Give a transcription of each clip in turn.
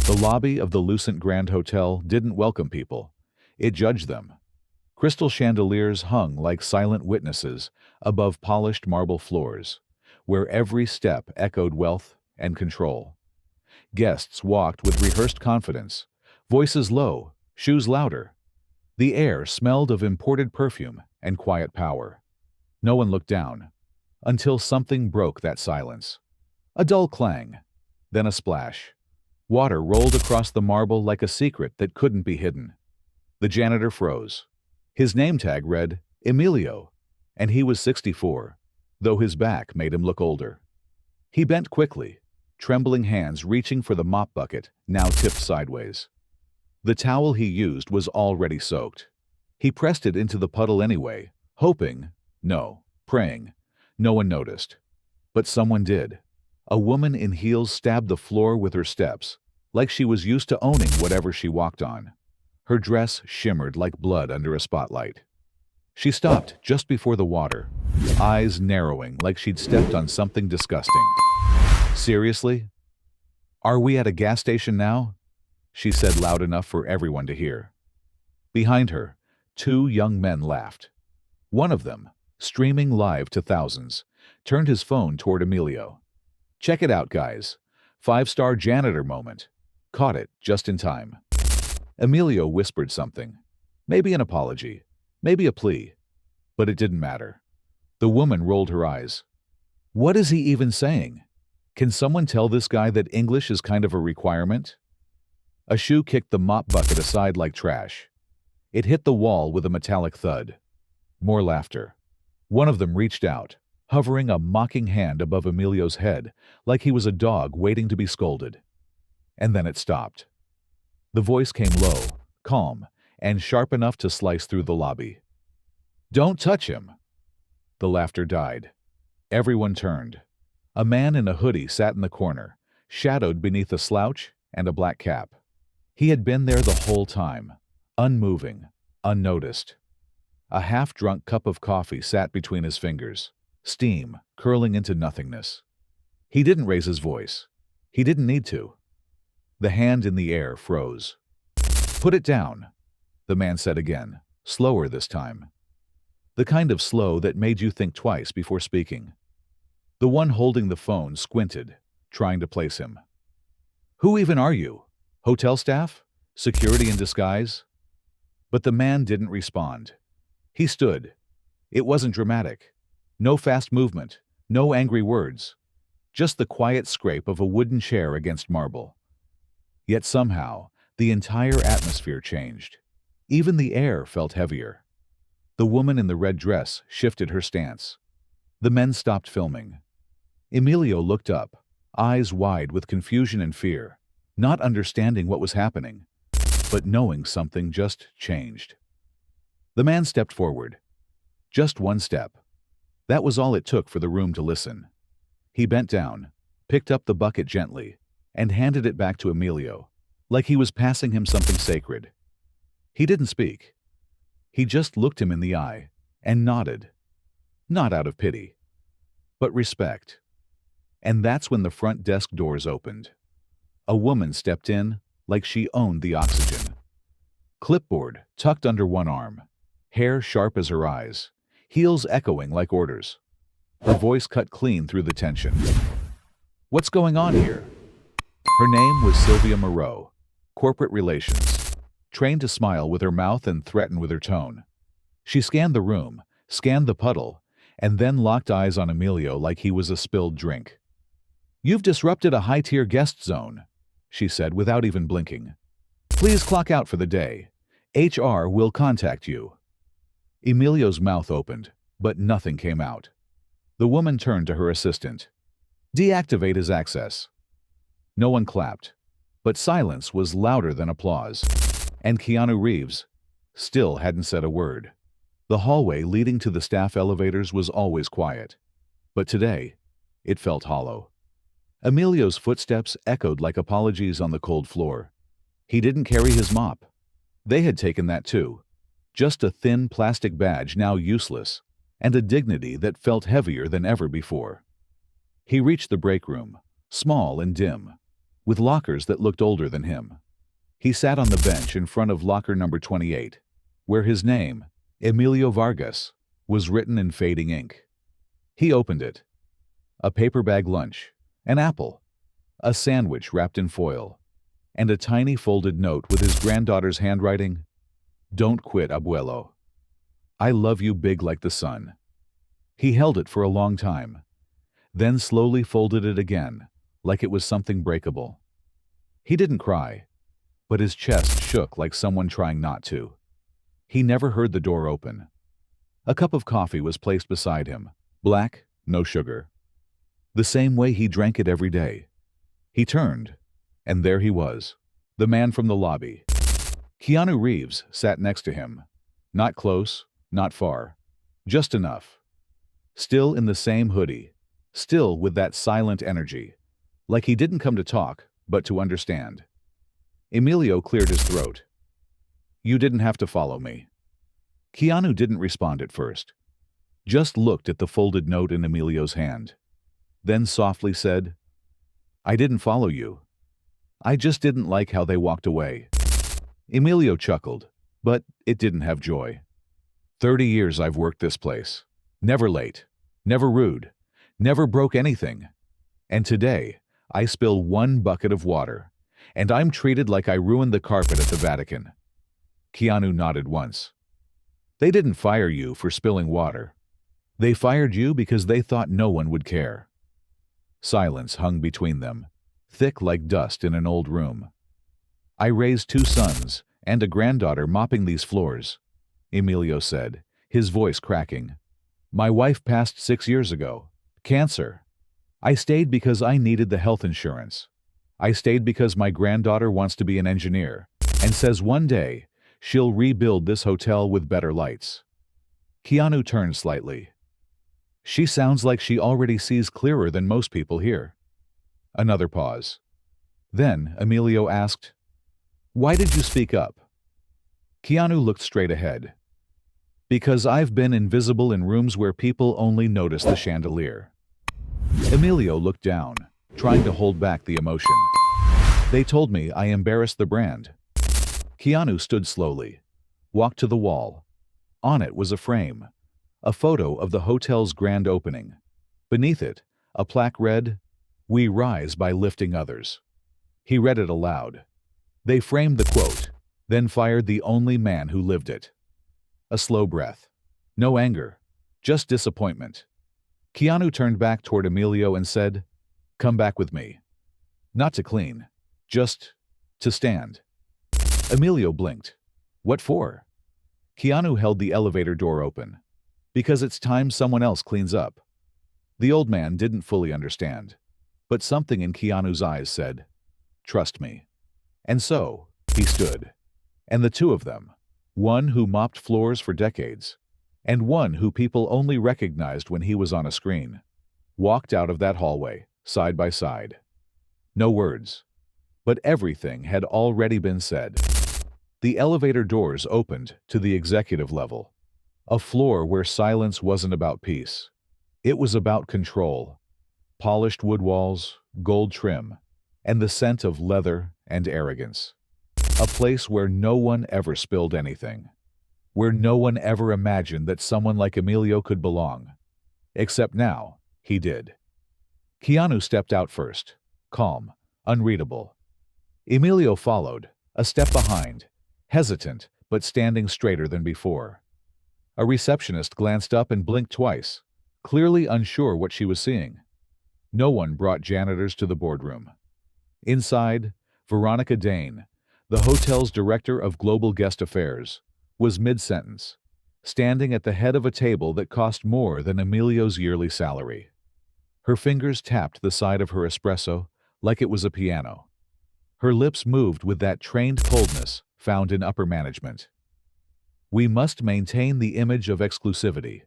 The lobby of the Lucent Grand Hotel didn't welcome people. It judged them. Crystal chandeliers hung like silent witnesses above polished marble floors, where every step echoed wealth and control. Guests walked with rehearsed confidence, voices low, shoes louder. The air smelled of imported perfume and quiet power. No one looked down, until something broke that silence. A dull clang, then a splash. Water rolled across the marble like a secret that couldn't be hidden. The janitor froze. His name tag read Emilio, and he was 64, though his back made him look older. He bent quickly, trembling hands reaching for the mop bucket, now tipped sideways. The towel he used was already soaked. He pressed it into the puddle anyway, hoping, no, praying, no one noticed. But someone did. A woman in heels stabbed the floor with her steps, like she was used to owning whatever she walked on. Her dress shimmered like blood under a spotlight. She stopped just before the water, eyes narrowing like she'd stepped on something disgusting. "Seriously? Are we at a gas station now?" she said loud enough for everyone to hear. Behind her, two young men laughed. One of them, streaming live to thousands, turned his phone toward Emilio. "Check it out, guys. 5-star janitor moment. Caught it just in time." Emilio whispered something. Maybe an apology, maybe a plea. But it didn't matter. The woman rolled her eyes. What is he even saying? Can someone tell this guy that English is kind of a requirement? A shoe kicked the mop bucket aside like trash. It hit the wall with a metallic thud. More laughter. One of them reached out, hovering a mocking hand above Emilio's head like he was a dog waiting to be scolded. And then it stopped. The voice came low, calm, and sharp enough to slice through the lobby. "Don't touch him!" The laughter died. Everyone turned. A man in a hoodie sat in the corner, shadowed beneath a slouch and a black cap. He had been there the whole time, unmoving, unnoticed. A half-drunk cup of coffee sat between his fingers, steam curling into nothingness. He didn't raise his voice. He didn't need to. The hand in the air froze. "Put it down," the man said again, slower this time. The kind of slow that made you think twice before speaking. The one holding the phone squinted, trying to place him. "Who even are you? Hotel staff? Security in disguise?" But the man didn't respond. He stood. It wasn't dramatic. No fast movement, no angry words. Just the quiet scrape of a wooden chair against marble. Yet somehow, the entire atmosphere changed. Even the air felt heavier. The woman in the red dress shifted her stance. The men stopped filming. Emilio looked up, eyes wide with confusion and fear, not understanding what was happening, but knowing something just changed. The man stepped forward. Just one step. That was all it took for the room to listen. He bent down, picked up the bucket gently, and handed it back to Emilio, like he was passing him something sacred. He didn't speak. He just looked him in the eye and nodded. Not out of pity, but respect. And that's when the front desk doors opened. A woman stepped in like she owned the oxygen. Clipboard tucked under one arm, hair sharp as her eyes, heels echoing like orders. Her voice cut clean through the tension. "What's going on here?" Her name was Sylvia Moreau, corporate relations, trained to smile with her mouth and threaten with her tone. She scanned the room, scanned the puddle, and then locked eyes on Emilio like he was a spilled drink. "You've disrupted a high-tier guest zone," she said without even blinking. "Please clock out for the day. HR will contact you." Emilio's mouth opened, but nothing came out. The woman turned to her assistant. "Deactivate his access." No one clapped, but silence was louder than applause, and Keanu Reeves still hadn't said a word. The hallway leading to the staff elevators was always quiet, but today it felt hollow. Emilio's footsteps echoed like apologies on the cold floor. He didn't carry his mop. They had taken that too. Just a thin plastic badge now useless, and a dignity that felt heavier than ever before. He reached the break room, small and dim, with lockers that looked older than him. He sat on the bench in front of locker number 28, where his name, Emilio Vargas, was written in fading ink. He opened it. A paper bag lunch, an apple, a sandwich wrapped in foil, and a tiny folded note with his granddaughter's handwriting, "Don't quit, abuelo. I love you big like the sun." He held it for a long time, then slowly folded it again, like it was something breakable. He didn't cry, but his chest shook like someone trying not to. He never heard the door open. A cup of coffee was placed beside him, black, no sugar. The same way he drank it every day. He turned, and there he was, the man from the lobby. Keanu Reeves sat next to him. Not close, not far. Just enough. Still in the same hoodie. Still with that silent energy. Like he didn't come to talk, but to understand. Emilio cleared his throat. "You didn't have to follow me." Keanu didn't respond at first. Just looked at the folded note in Emilio's hand. Then softly said, "I didn't follow you. I just didn't like how they walked away." Emilio chuckled, but it didn't have joy. 30 years I've worked this place. Never late, never rude, never broke anything. And today, I spill one bucket of water, and I'm treated like I ruined the carpet at the Vatican. Keanu nodded once. They didn't fire you for spilling water. They fired you because they thought no one would care. Silence hung between them, thick like dust in an old room. I raised 2 sons and a granddaughter mopping these floors, Emilio said, his voice cracking. My wife passed 6 years ago. Cancer. I stayed because I needed the health insurance. I stayed because my granddaughter wants to be an engineer and says one day she'll rebuild this hotel with better lights. Keanu turned slightly. She sounds like she already sees clearer than most people here. Another pause. Then Emilio asked, "Why did you speak up?" Keanu looked straight ahead. "Because I've been invisible in rooms where people only notice the chandelier." Emilio looked down, trying to hold back the emotion. "They told me I embarrassed the brand." Keanu stood slowly, walked to the wall. On it was a frame, a photo of the hotel's grand opening. Beneath it, a plaque read, "We rise by lifting others." He read it aloud. They framed the quote, then fired the only man who lived it. A slow breath. No anger, just disappointment. Keanu turned back toward Emilio and said, "Come back with me." Not to clean, just to stand. Emilio blinked. What for? Keanu held the elevator door open. Because it's time someone else cleans up. The old man didn't fully understand, but something in Keanu's eyes said, "Trust me." And so, he stood. And the two of them, one who mopped floors for decades, and one who people only recognized when he was on a screen, walked out of that hallway, side by side. No words. But everything had already been said. The elevator doors opened to the executive level, a floor where silence wasn't about peace. It was about control. Polished wood walls, gold trim, and the scent of leather and arrogance. A place where no one ever spilled anything. Where no one ever imagined that someone like Emilio could belong. Except now, he did. Keanu stepped out first, calm, unreadable. Emilio followed, a step behind, hesitant but standing straighter than before. A receptionist glanced up and blinked twice, clearly unsure what she was seeing. No one brought janitors to the boardroom. Inside, Veronica Dane, the hotel's director of global guest affairs, was mid-sentence, standing at the head of a table that cost more than Emilio's yearly salary. Her fingers tapped the side of her espresso like it was a piano. Her lips moved with that trained coldness found in upper management. We must maintain the image of exclusivity.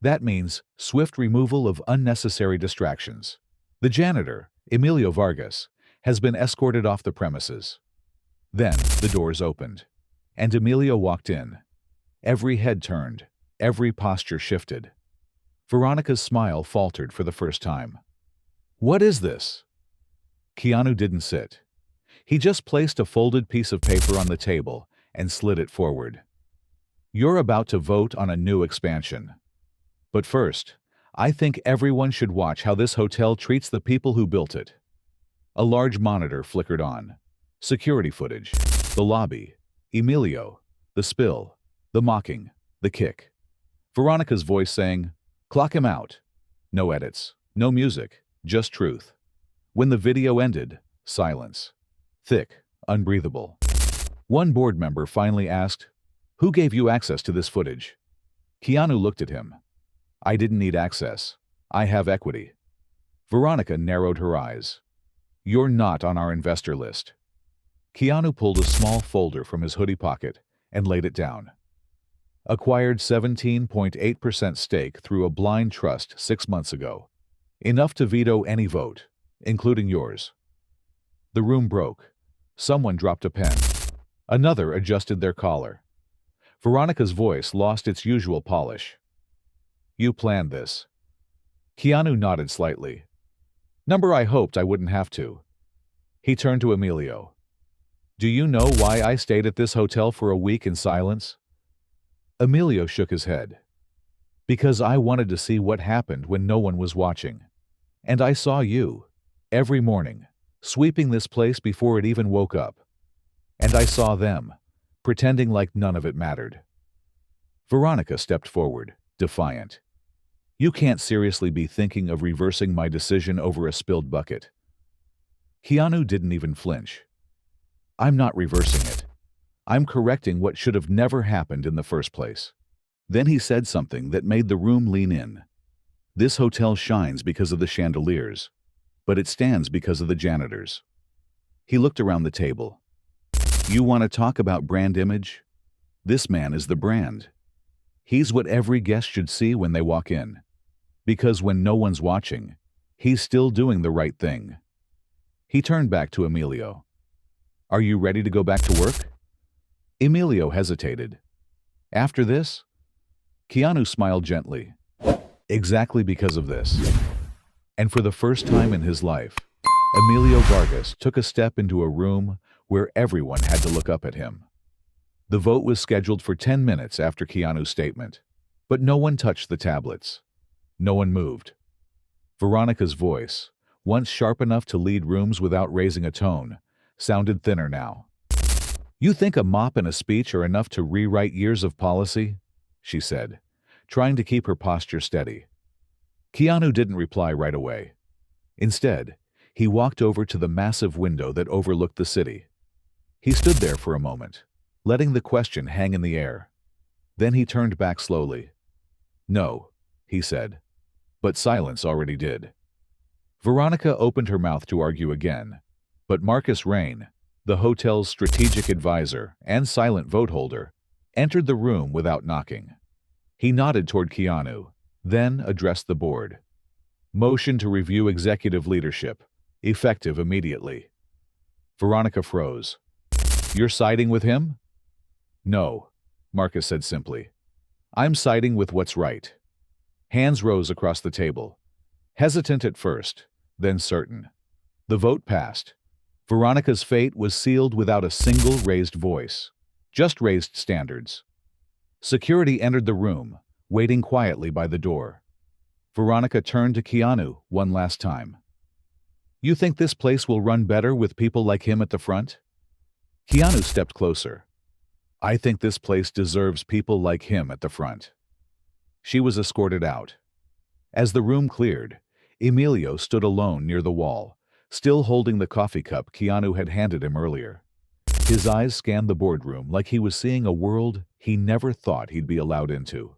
That means swift removal of unnecessary distractions. The janitor, Emilio Vargas, has been escorted off the premises. Then the doors opened, and Emilio walked in. Every head turned, every posture shifted. Veronica's smile faltered for the first time. "What is this?" Keanu didn't sit. He just placed a folded piece of paper on the table and slid it forward. You're about to vote on a new expansion. But first, I think everyone should watch how this hotel treats the people who built it. A large monitor flickered on. Security footage. The lobby. Emilio. The spill. The mocking. The kick. Veronica's voice saying, "Clock him out." No edits. No music. Just truth. When the video ended, silence. Thick. Unbreathable. One board member finally asked, "Who gave you access to this footage?" Keanu looked at him. "I didn't need access. I have equity." Veronica narrowed her eyes. "You're not on our investor list." Keanu pulled a small folder from his hoodie pocket and laid it down. Acquired 17.8% stake through a blind trust 6 months ago. Enough to veto any vote, including yours. The room broke. Someone dropped a pen. Another adjusted their collar. Veronica's voice lost its usual polish. "You planned this." Keanu nodded slightly. "Number I hoped I wouldn't have to." He turned to Emilio. "Do you know why I stayed at this hotel for a week in silence?" Emilio shook his head. "Because I wanted to see what happened when no one was watching. And I saw you, every morning, sweeping this place before it even woke up. And I saw them, pretending like none of it mattered." Veronica stepped forward, defiant. "You can't seriously be thinking of reversing my decision over a spilled bucket." Keanu didn't even flinch. "I'm not reversing it. I'm correcting what should have never happened in the first place." Then he said something that made the room lean in. "This hotel shines because of the chandeliers, but it stands because of the janitors." He looked around the table. "You want to talk about brand image? This man is the brand. He's what every guest should see when they walk in. Because when no one's watching, he's still doing the right thing." He turned back to Emilio. "Are you ready to go back to work?" Emilio hesitated. "After this?" Keanu smiled gently. "Exactly because of this." And for the first time in his life, Emilio Vargas took a step into a room where everyone had to look up at him. The vote was scheduled for 10 minutes after Keanu's statement, but no one touched the tablets. No one moved. Veronica's voice, once sharp enough to lead rooms without raising a tone, sounded thinner now. "You think a mop and a speech are enough to rewrite years of policy?" she said, trying to keep her posture steady. Keanu didn't reply right away. Instead, he walked over to the massive window that overlooked the city. He stood there for a moment, letting the question hang in the air. Then he turned back slowly. "No," he said, but silence already did. Veronica opened her mouth to argue again, but Marcus Rain, the hotel's strategic advisor and silent vote holder, entered the room without knocking. He nodded toward Keanu, then addressed the board. "Motion to review executive leadership, effective immediately." Veronica froze. "You're siding with him?" "No," Marcus said simply. "I'm siding with what's right." Hands rose across the table. Hesitant at first, then certain. The vote passed. Veronica's fate was sealed without a single raised voice. Just raised standards. Security entered the room, waiting quietly by the door. Veronica turned to Keanu one last time. "You think this place will run better with people like him at the front?" Keanu stepped closer. "I think this place deserves people like him at the front." She was escorted out. As the room cleared, Emilio stood alone near the wall, still holding the coffee cup Keanu had handed him earlier. His eyes scanned the boardroom like he was seeing a world he never thought he'd be allowed into.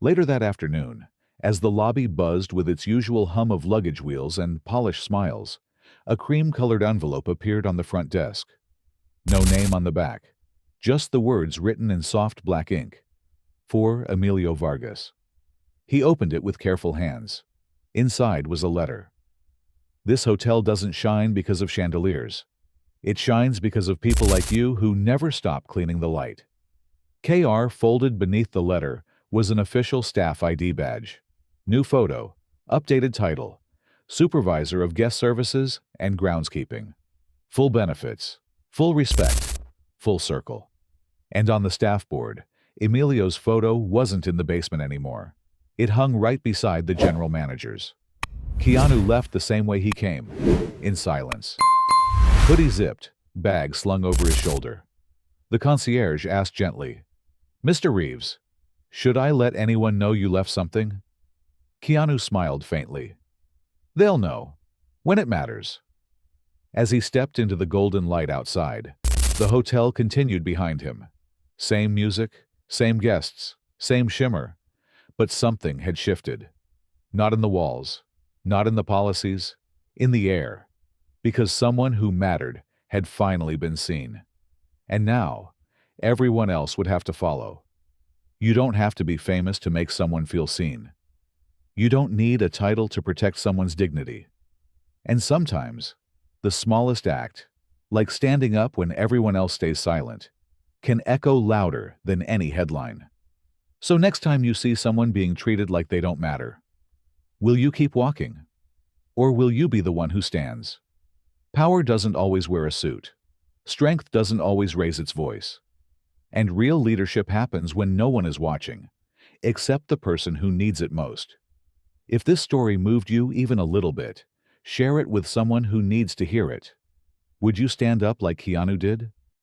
Later that afternoon, as the lobby buzzed with its usual hum of luggage wheels and polished smiles, a cream-colored envelope appeared on the front desk. No name on the back, just the words written in soft black ink. For Emilio Vargas. He opened it with careful hands. Inside was a letter. "This hotel doesn't shine because of chandeliers. It shines because of people like you who never stop cleaning the light." KR folded beneath the letter was an official staff ID badge. New photo, updated title, supervisor of guest services and groundskeeping. Full benefits, full respect, full circle. And on the staff board, Emilio's photo wasn't in the basement anymore. It hung right beside the general manager's. Keanu left the same way he came, in silence. Hoodie zipped, bag slung over his shoulder. The concierge asked gently, "Mr. Reeves, should I let anyone know you left something?" Keanu smiled faintly. "They'll know, when it matters." As he stepped into the golden light outside, the hotel continued behind him. Same music, same guests, same shimmer, but something had shifted. Not in the walls, not in the policies, in the air, because someone who mattered had finally been seen. And now, everyone else would have to follow. You don't have to be famous to make someone feel seen. You don't need a title to protect someone's dignity. And sometimes, the smallest act, like standing up when everyone else stays silent, can echo louder than any headline. So next time you see someone being treated like they don't matter, will you keep walking? Or will you be the one who stands? Power doesn't always wear a suit. Strength doesn't always raise its voice. And real leadership happens when no one is watching, except the person who needs it most. If this story moved you even a little bit, share it with someone who needs to hear it. Would you stand up like Keanu did?